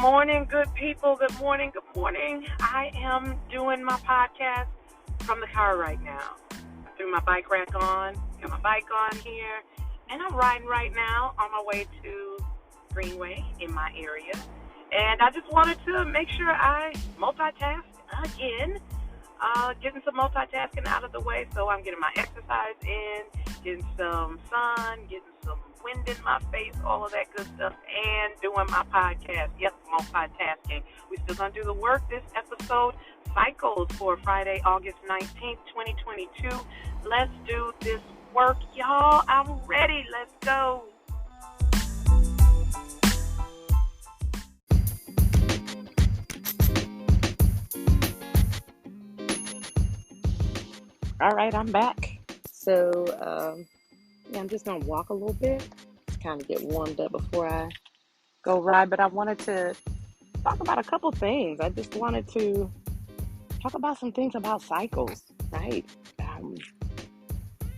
morning, good people. Good morning. Good morning. I am doing my podcast from the car right now. I threw my bike rack on, got my bike on here, and I'm riding right now on my way to Greenway in my area. And I just wanted to make sure I multitask again, getting some multitasking out of the way. So I'm getting my exercise in, getting some sun, getting some wind in my face, all of that good stuff, and doing my podcast. Yep, multitasking. We still gonna do the work this episode. Cycles for Friday, August 19th, 2022. Let's do this work, y'all. I'm ready. Let's go. All right, I'm back. So, I'm just going to walk a little bit, just kind of get warmed up before I go ride. But I wanted to talk about a couple things. I just wanted to talk about some things about cycles, right?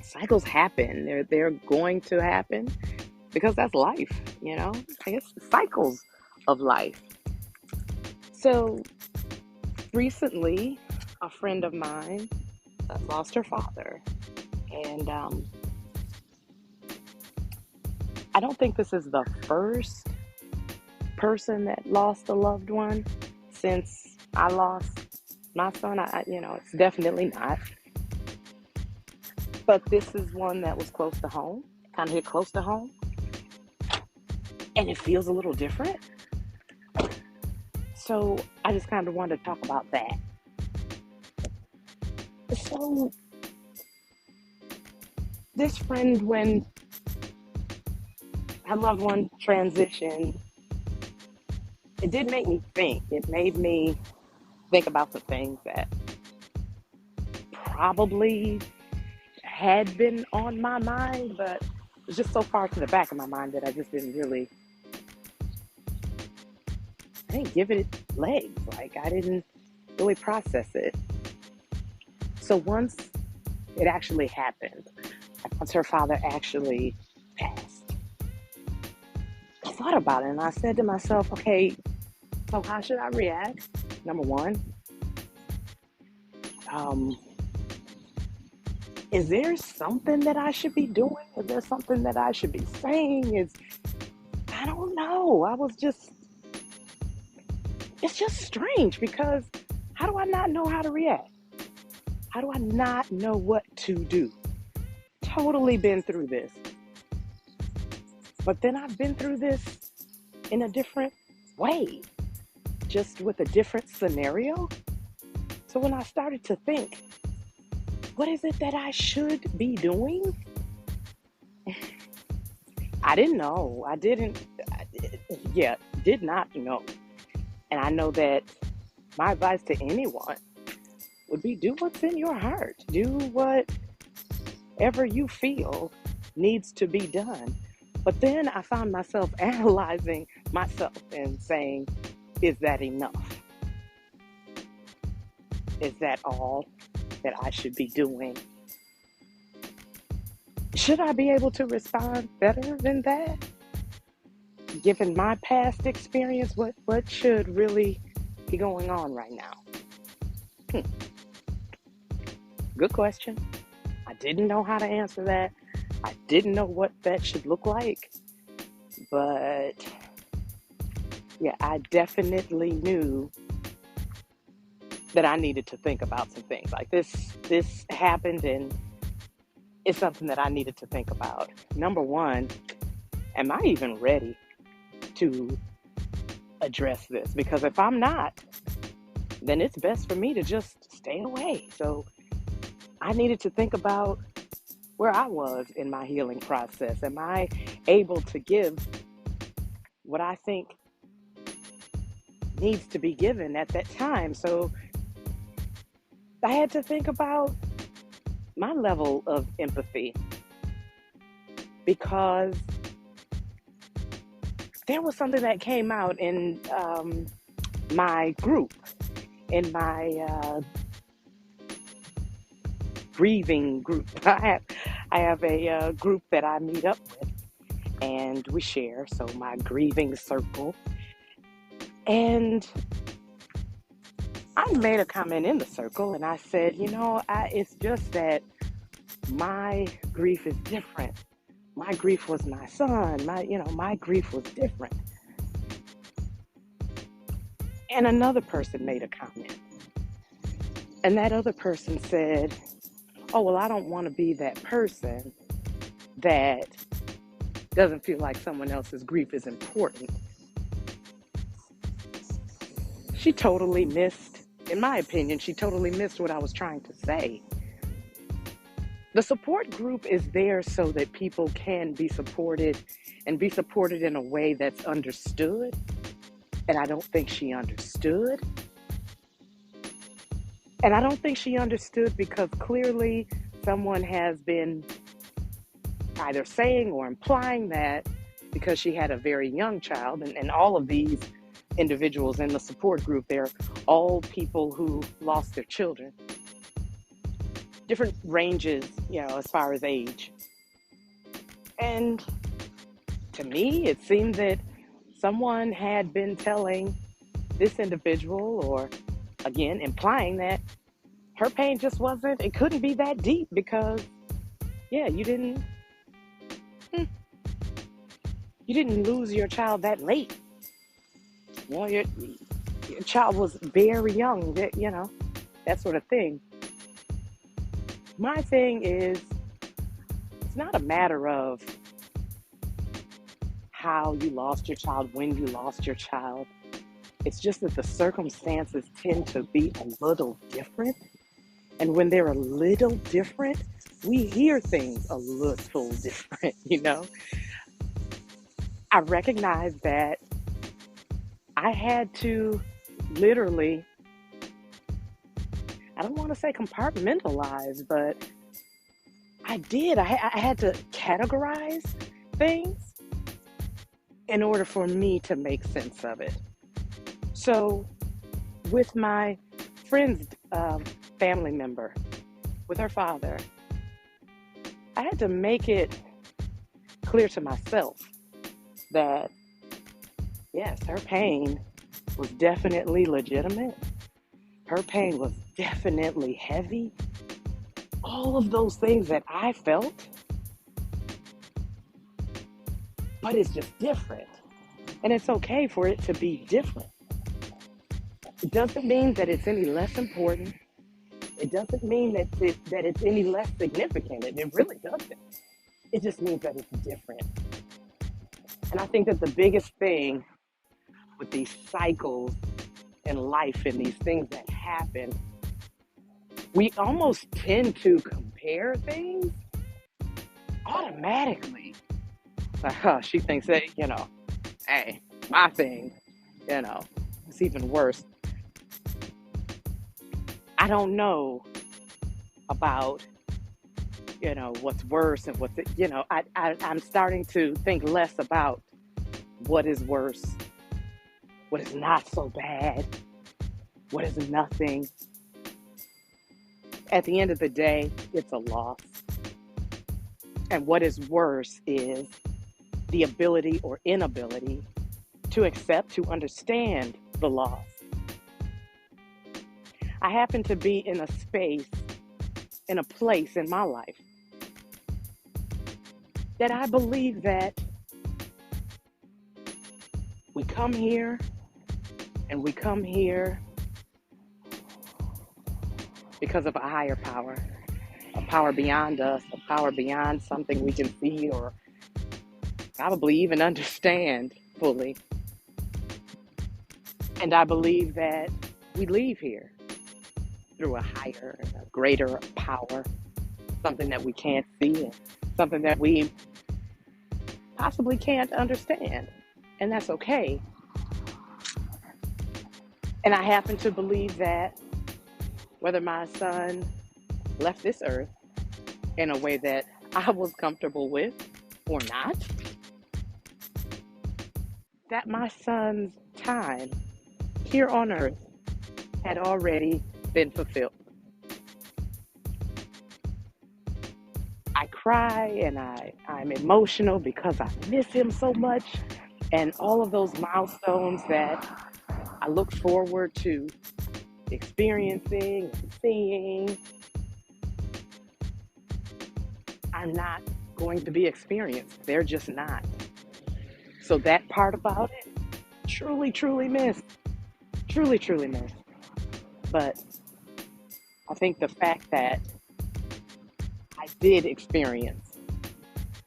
Cycles happen. They're going to happen because that's life, I guess cycles of life. So recently, a friend of mine lost her father. And I don't think this is the first person that lost a loved one since I lost my son. It's definitely not. But this is one that was close to home, kind of hit close to home. And it feels a little different. So I just kind of wanted to talk about that. So this friend, when her loved one transitioned, it did make me think. It made me think about the things that probably had been on my mind, but it was just so far to the back of my mind that I just didn't give it legs. Like, I didn't really process it. So once it actually happened, once her father actually passed, I thought about it and I said to myself, okay, so how should I react? Number one, is there something that I should be doing? Is there something that I should be saying? I don't know. It's just strange because how do I not know how to react? How do I not know what to do? Totally been through this. But then I've been through this in a different way, just with a different scenario. So when I started to think, what is it that I should be doing? I didn't know. Did not know. And I know that my advice to anyone would be do what's in your heart. Do whatever you feel needs to be done. But then I found myself analyzing myself and saying, is that enough? Is that all that I should be doing? Should I be able to respond better than that? Given my past experience, what should really be going on right now? Good question. I didn't know how to answer that. I didn't know what that should look like. But yeah, I definitely knew that I needed to think about some things. Like this happened, and it's something that I needed to think about. Number one, am I even ready to address this? Because if I'm not, then it's best for me to just stay away. So I needed to think about where I was in my healing process. Am I able to give what I think needs to be given at that time? So I had to think about my level of empathy, because there was something that came out in my group, in my grieving group. I have a group that I meet up with, and we share. So my grieving circle. And I made a comment in the circle and I said, it's just that my grief is different. My grief was my son. My grief was different. And another person made a comment. And that other person said, oh, well, I don't want to be that person that doesn't feel like someone else's grief is important. She totally missed, in my opinion, what I was trying to say. The support group is there so that people can be supported and be supported in a way that's understood. And I don't think she understood. And I don't think she understood because clearly someone has been either saying or implying that because she had a very young child, and all of these individuals in the support group, they're all people who lost their children. Different ranges, as far as age. And to me, it seemed that someone had been telling this individual, or again, implying that her pain just it couldn't be that deep because, you didn't lose your child that late. Your child was very young, that sort of thing. My thing is, it's not a matter of how you lost your child, when you lost your child. It's just that the circumstances tend to be a little different. And when they're a little different, we hear things a little different, I recognize that I had to literally, I don't want to say compartmentalize, but I did. I had to categorize things in order for me to make sense of it. So with my friend's family member, with her father, I had to make it clear to myself that, yes, her pain was definitely legitimate. Her pain was definitely heavy. All of those things that I felt, but it's just different. And it's okay for it to be different. It doesn't mean that it's any less important. It doesn't mean that it's any less significant. It really doesn't. It just means that it's different. And I think that the biggest thing with these cycles in life and these things that happen, we almost tend to compare things automatically. Like, she thinks that, hey, my thing, it's even worse. I don't know about, what's worse and what's, I'm starting to think less about what is worse, what is not so bad, what is nothing. At the end of the day, it's a loss. And what is worse is the ability or inability to accept, to understand the loss. I happen to be in a space, in a place in my life that I believe that we come here because of a higher power, a power beyond us, a power beyond something we can see or probably even understand fully. And I believe that we leave here through a higher, a greater power, something that we can't see, and something that we possibly can't understand. And that's okay. And I happen to believe that whether my son left this earth in a way that I was comfortable with or not, that my son's time here on earth had already been fulfilled. I cry and I'm emotional because I miss him so much, and all of those milestones that I look forward to experiencing and seeing are not going to be experienced. They're just not. So that part about it, truly, truly miss. Truly, truly miss. But I think the fact that I did experience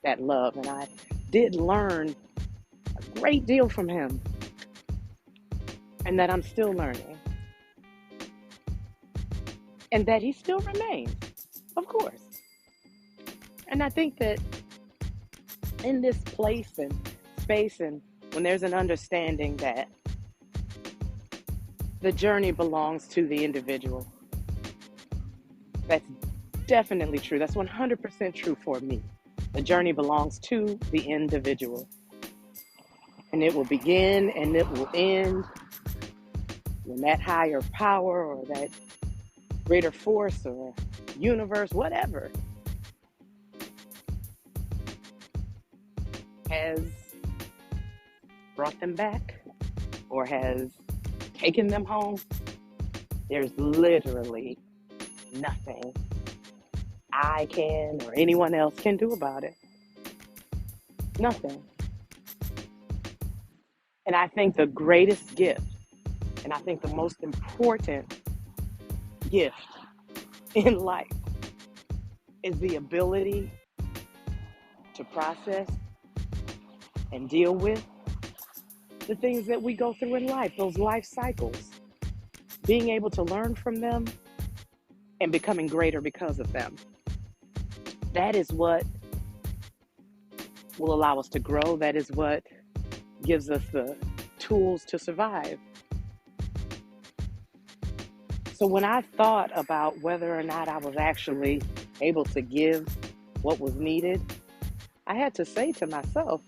that love and I did learn a great deal from him and that I'm still learning and that he still remains, of course. And I think that in this place and space and when there's an understanding that the journey belongs to the individual, that's definitely true. That's 100% true for me. The journey belongs to the individual. And it will begin and it will end when that higher power or that greater force or universe, whatever, has brought them back or has taken them home. There's literally nothing I can or anyone else can do about it. Nothing. And I think the greatest gift, and I think the most important gift in life is the ability to process and deal with the things that we go through in life, those life cycles, being able to learn from them and becoming greater because of them. That is what will allow us to grow. That is what gives us the tools to survive. So when I thought about whether or not I was actually able to give what was needed, I had to say to myself,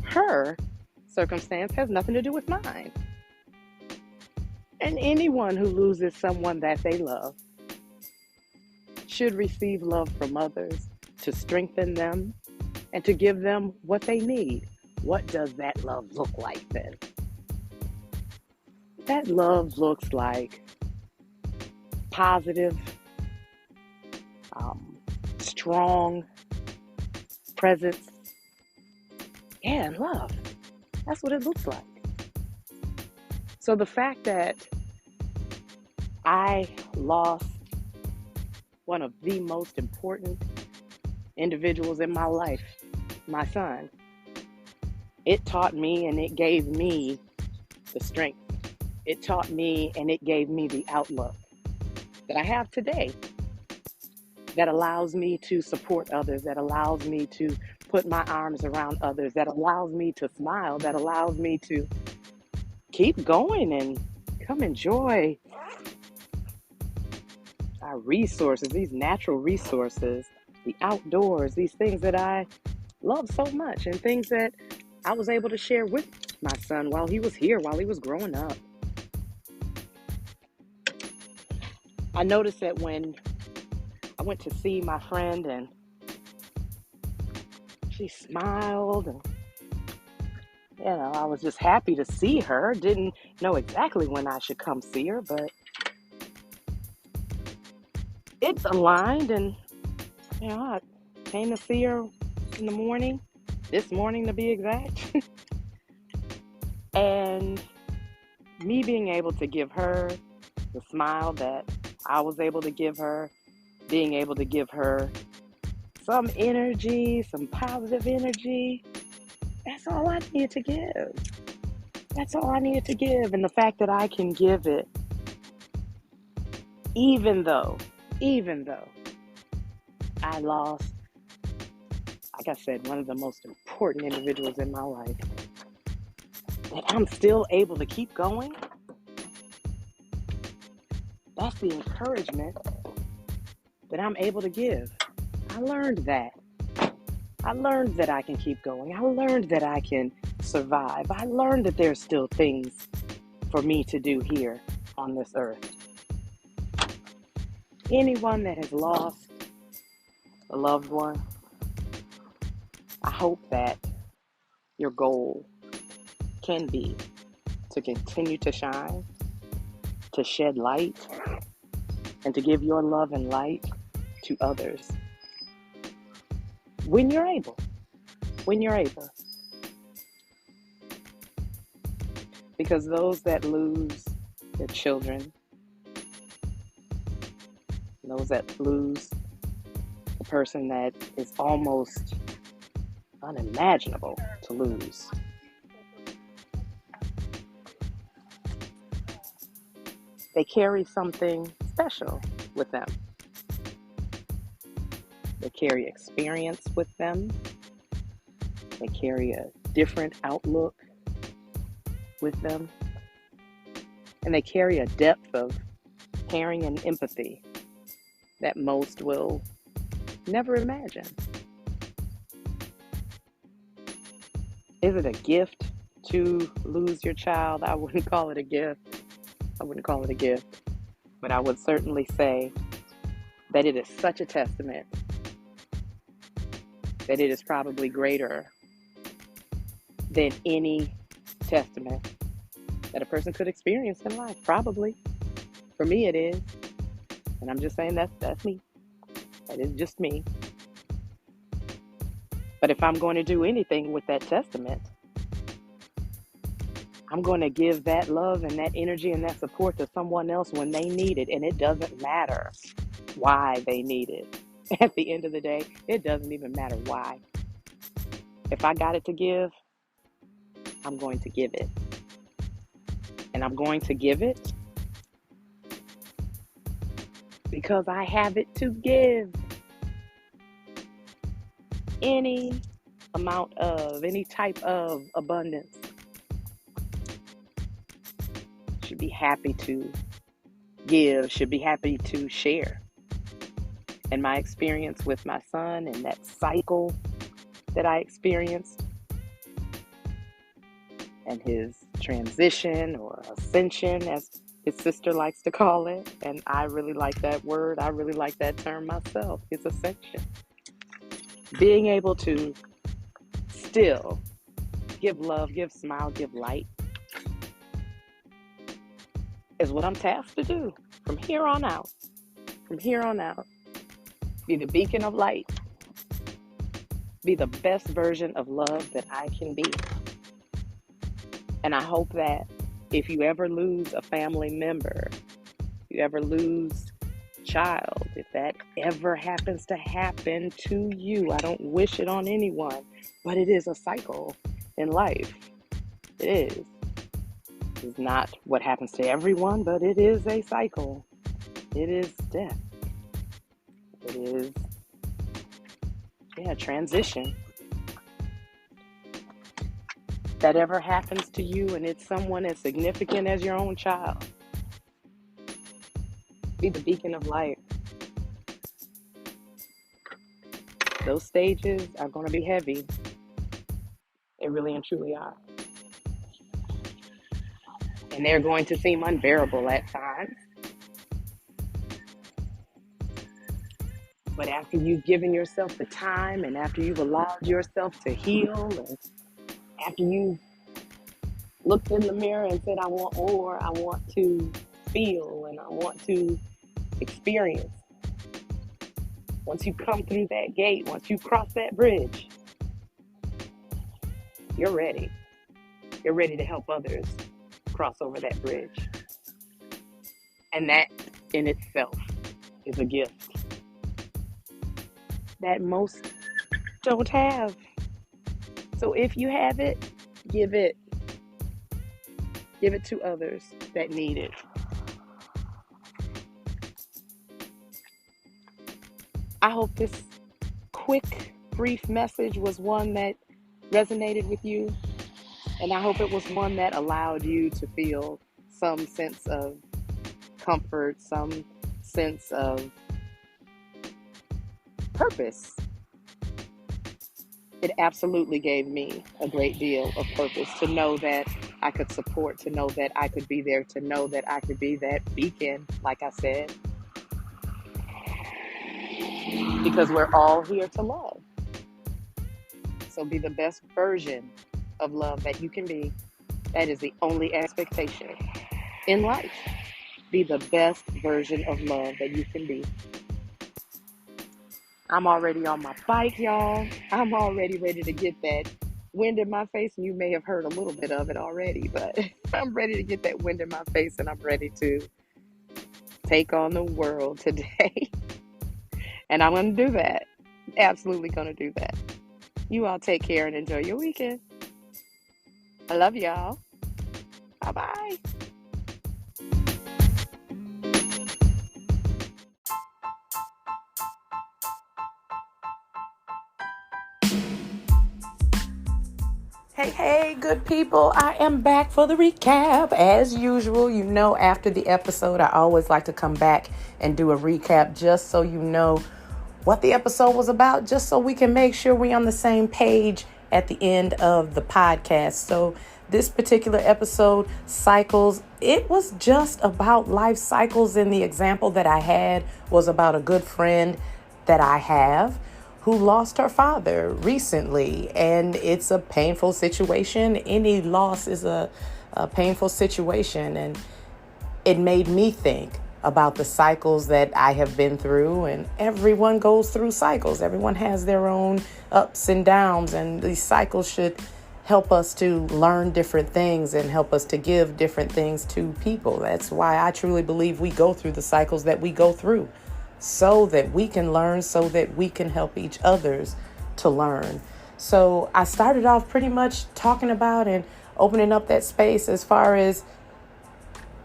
her circumstance has nothing to do with mine. And anyone who loses someone that they love should receive love from others to strengthen them and to give them what they need. What does that love look like then? That love looks like positive, strong presence. Yeah, and love. That's what it looks like. So the fact that I lost one of the most important individuals in my life, my son, it taught me and it gave me the strength. It taught me and it gave me the outlook that I have today that allows me to support others, that allows me to put my arms around others, that allows me to smile, that allows me to keep going and come enjoy our resources, these natural resources, the outdoors, these things that I love so much and things that I was able to share with my son while he was here, while he was growing up. I noticed that when I went to see my friend and she smiled and I was just happy to see her. Didn't know exactly when I should come see her, but it's aligned and I came to see her in the morning, this morning to be exact. And me being able to give her the smile that I was able to give her, being able to give her some energy, some positive energy, that's all I needed to give. That's all I needed to give. And the fact that I can give it, even though I lost, like I said, one of the most important individuals in my life, that I'm still able to keep going, that's the encouragement that I'm able to give. I learned that. I learned that I can keep going. I learned that I can survive. I learned that there's still things for me to do here on this earth. Anyone that has lost a loved one, I hope that your goal can be to continue to shine, to shed light, and to give your love and light to others when you're able. When you're able. Because those that lose their children, those that lose a person that is almost unimaginable to lose, they carry something special with them. They carry experience with them. They carry a different outlook with them. And they carry a depth of caring and empathy that most will never imagine. Is it a gift to lose your child? I wouldn't call it a gift. But I would certainly say that it is such a testament that it is probably greater than any testament that a person could experience in life. Probably. For me, it is. And I'm just saying that's me. That is just me. But if I'm going to do anything with that testament, I'm going to give that love and that energy and that support to someone else when they need it. And it doesn't matter why they need it. At the end of the day, it doesn't even matter why. If I got it to give, I'm going to give it. And I'm going to give it because I have it to give. Any amount of, any type of abundance should be happy to give, should be happy to share. And my experience with my son and that cycle that I experienced and his transition or ascension, as his sister likes to call it, and I really like that word, I really like that term myself, his ascension. Being able to still give love, give smile, give light is what I'm tasked to do from here on out. From here on out. Be the beacon of light. Be the best version of love that I can be. And I hope that if you ever lose a family member, if you ever lose a child, if that ever happens to happen to you, I don't wish it on anyone, but it is a cycle in life. It is. It's not what happens to everyone, but it is a cycle. It is death. It is, transition. That ever happens to you and it's someone as significant as your own child, be the beacon of light. Those stages are going to be heavy. They really and truly are. And they're going to seem unbearable at times. But after you've given yourself the time and after you've allowed yourself to heal and after you've looked in the mirror and said, I want more, I want to feel and I want to experience. Once you come through that gate, once you cross that bridge, you're ready. You're ready to help others cross over that bridge. And that in itself is a gift that most don't have. So if you have it, give it. Give it to others that need it. I hope this quick, brief message was one that resonated with you. And I hope it was one that allowed you to feel some sense of comfort, some sense of purpose. It absolutely gave me a great deal of purpose to know that I could support, to know that I could be there, to know that I could be that beacon, like I said. Because we're all here to love. So be the best version of love that you can be. That is the only expectation in life. Be the best version of love that you can be. I'm already on my bike, y'all. I'm already ready to get that wind in my face. And you may have heard a little bit of it already, but I'm ready to get that wind in my face and I'm ready to take on the world today. And I'm going to do that. Absolutely going to do that. You all take care and enjoy your weekend. I love y'all. Bye-bye. Hey, good people. I am back for the recap. As usual, after the episode, I always like to come back and do a recap just so you know what the episode was about, just so we can make sure we're on the same page at the end of the podcast. So this particular episode, Cycles, it was just about life cycles, and the example that I had was about a good friend that I have who lost her father recently, and it's a painful situation. Any loss is a painful situation, and it made me think about the cycles that I have been through, and everyone goes through cycles. Everyone has their own ups and downs, and these cycles should help us to learn different things and help us to give different things to people. That's why I truly believe we go through the cycles that we go through, so that we can learn, so that we can help each others to learn. So I started off pretty much talking about and opening up that space as far as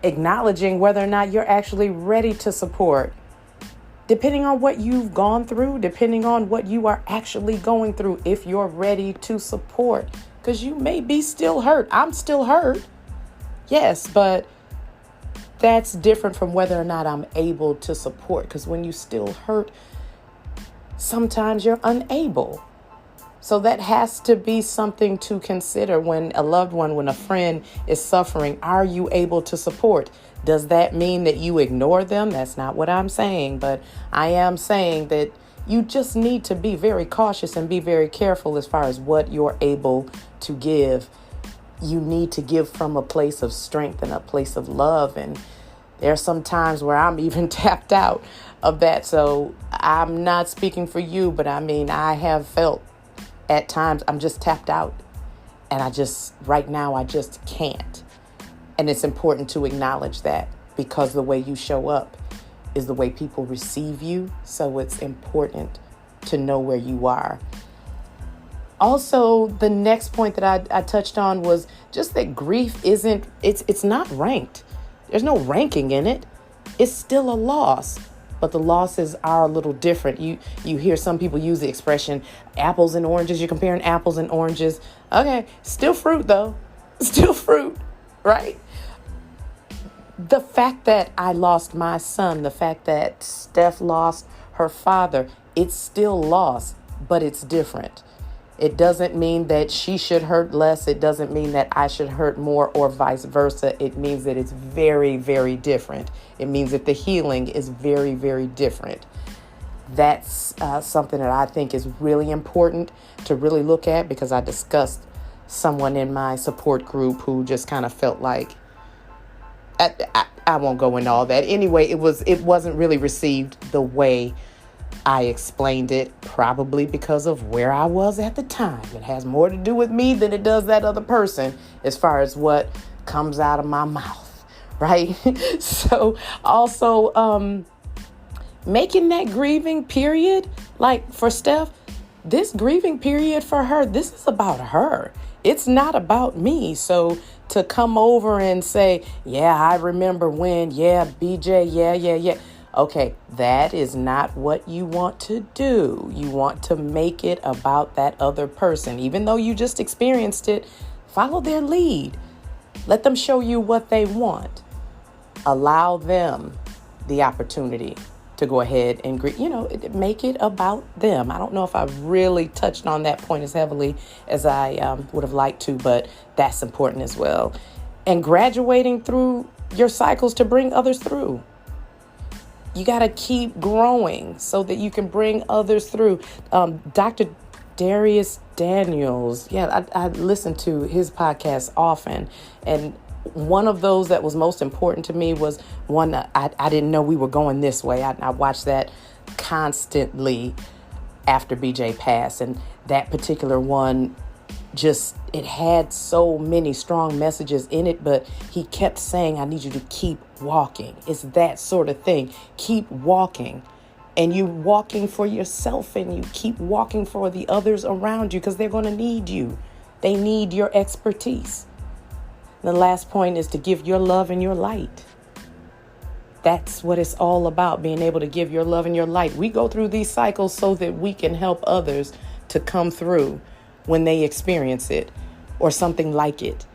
acknowledging whether or not you're actually ready to support. Depending on what you've gone through, depending on what you are actually going through, if you're ready to support, because you may be still hurt. I'm still hurt. Yes, but that's different from whether or not I'm able to support, because when you still hurt, sometimes you're unable. So that has to be something to consider when a loved one, when a friend is suffering. Are you able to support? Does that mean that you ignore them? That's not what I'm saying, but I am saying that you just need to be very cautious and be very careful as far as what you're able to give. You need to give from a place of strength and a place of love. And there are some times where I'm even tapped out of that. So I'm not speaking for you, but I have felt at times I'm just tapped out. And right now, I just can't. And it's important to acknowledge that, because the way you show up is the way people receive you. So it's important to know where you are. Also, the next point that I touched on was just that grief it's not ranked. There's no ranking in it. It's still a loss, but the losses are a little different. You hear some people use the expression apples and oranges. You're comparing apples and oranges. Okay, still fruit though. Still fruit, right? The fact that I lost my son, the fact that Steph lost her father, it's still loss, but it's different. It doesn't mean that she should hurt less. It doesn't mean that I should hurt more, or vice versa. It means that it's very, very different. It means that the healing is very, very different. That's something that I think is really important to really look at, because I discussed someone in my support group who just kind of felt like, I won't go into all that. Anyway, it wasn't really received the way I explained it, probably because of where I was at the time. It has more to do with me than it does that other person as far as what comes out of my mouth, right? So also making that grieving period, like for Steph, this grieving period for her, this is about her. It's not about me. So to come over and say, yeah, I remember when, yeah, BJ, yeah. Okay, that is not what you want to do. You want to make it about that other person. Even though you just experienced it, follow their lead. Let them show you what they want. Allow them the opportunity to go ahead and, make it about them. I don't know if I really touched on that point as heavily as I would have liked to, but that's important as well. And graduating through your cycles to bring others through. You got to keep growing so that you can bring others through. Dr. Darius Daniels. Yeah, I listen to his podcast often. And one of those that was most important to me was one that I didn't know we were going this way. I watched that constantly after BJ passed. And that particular one, just, it had so many strong messages in it, but he kept saying, I need you to keep walking. It's that sort of thing. Keep walking. And you walking for yourself, and you keep walking for the others around you, because they're going to need you. They need your expertise. The last point is to give your love and your light. That's what it's all about, being able to give your love and your light. We go through these cycles so that we can help others to come through when they experience it or something like it.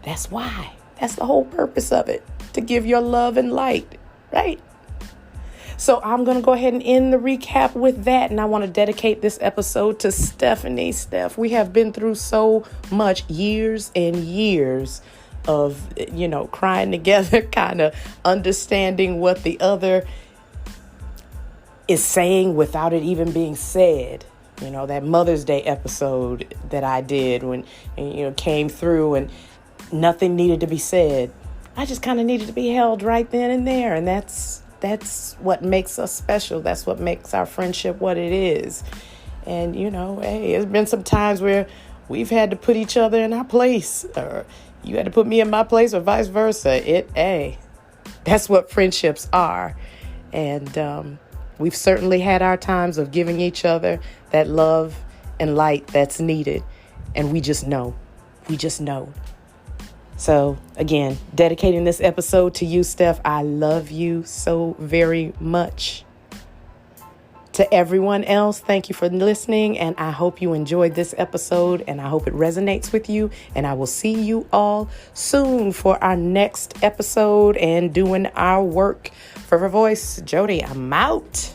That's why. That's the whole purpose of it, to give your love and light, right? So I'm going to go ahead and end the recap with that. And I want to dedicate this episode to Stephanie. Steph, we have been through so much, years and years of, crying together, kind of understanding what the other is saying without it even being said. That Mother's Day episode that I did when, came through and nothing needed to be said. I just kind of needed to be held right then and there. And that's what makes us special. That's what makes our friendship what it is. And, hey, there's been some times where we've had to put each other in our place, or you had to put me in my place, or vice versa. That's what friendships are. And we've certainly had our times of giving each other that love and light that's needed. And we just know. So, again, dedicating this episode to you, Steph. I love you so very much. To everyone else, thank you for listening, and I hope you enjoyed this episode, and I hope it resonates with you, and I will see you all soon for our next episode and doing our work. For Her Voice, Jody, I'm out.